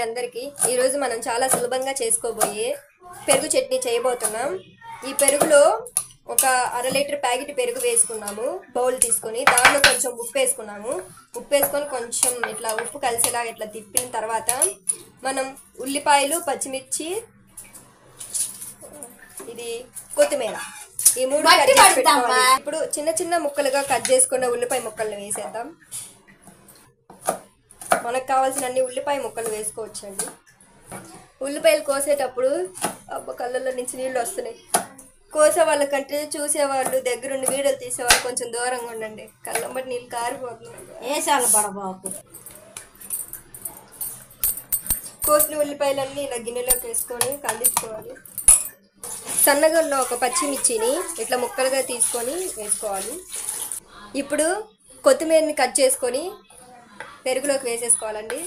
అందరికీ ఈ రోజు మనం చాలా సులభంగా చేసుకోబోయే పెరుగు చట్నీ చేయబోతున్నాం. ఈ పెరుగులో ఒక అర లీటర్ ప్యాకెట్ పెరుగు వేసుకున్నాము. బౌల్ తీసుకొని దానిలో కొంచెం ఉప్పు వేసుకున్నాము. ఉప్పు వేసుకొని కొంచెం ఇట్లా ఉప్పు కలిసేలా ఇట్లా తిప్పిన తర్వాత మనం ఉల్లిపాయలు, పచ్చిమిర్చి, ఇది కొత్తిమీర ఈ మూడు కట్ చేసి పెట్టుకోవాలి. ఇప్పుడు చిన్న చిన్న ముక్కలుగా కట్ చేసుకున్న ఉల్లిపాయ ముక్కలను వేసేద్దాం. మనకు కావాల్సిన అన్ని ఉల్లిపాయ ముక్కలు వేసుకోవచ్చండి. ఉల్లిపాయలు కోసేటప్పుడు కళ్ళల్లో నుంచి నీళ్ళు వస్తున్నాయి. కోసే వాళ్ళకంటే చూసేవాళ్ళు, దగ్గరుండి వీడియోలు తీసేవాళ్ళు కొంచెం దూరంగా ఉండండి. కళ్ళంబట్టి నీళ్ళు కారిపోతున్నాయి. వేసాలి బడబాకు. కోసిన ఉల్లిపాయలన్నీ ఇలా గిన్నెలోకి వేసుకొని కలిపుకోవాలి. సన్నగా ఉన్న ఒక పచ్చిమిర్చిని ఇట్లా ముక్కలుగా తీసుకొని వేసుకోవాలి. ఇప్పుడు కొత్తిమీరని కట్ చేసుకొని పెరుగులోకి వేసేసుకోవాలండి.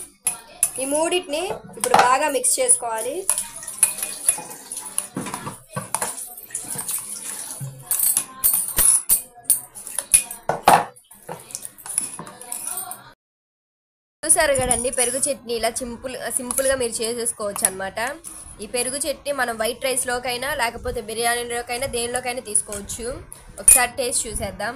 ఈ మూడింటిని ఇప్పుడు బాగా మిక్స్ చేసుకోవాలి. చూసారు కదండి, పెరుగు చట్నీ ఇలా సింపుల్గా మీరు చేసేసుకోవచ్చు అనమాట. ఈ పెరుగు చట్నీ మనం వైట్ రైస్లోకైనా లేకపోతే బిర్యానీలోకైనా దేనిలోకైనా తీసుకోవచ్చు. ఒకసారి టేస్ట్ చూసేద్దాం.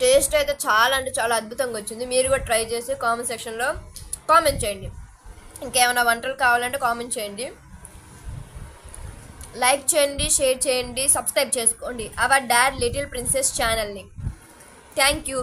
టేస్ట్ అయితే చాలా అంటే చాలా అద్భుతంగా వచ్చింది. మీరు కూడా ట్రై చేసి కామెంట్ సెక్షన్లో కామెంట్ చేయండి. ఇంకేమైనా వంటలు కావాలంటే కామెంట్ చేయండి, లైక్ చేయండి, షేర్ చేయండి, సబ్స్క్రైబ్ చేసుకోండి అవర్ డాడ్ లిటిల్ ప్రిన్సెస్ ఛానల్ని. Thank you.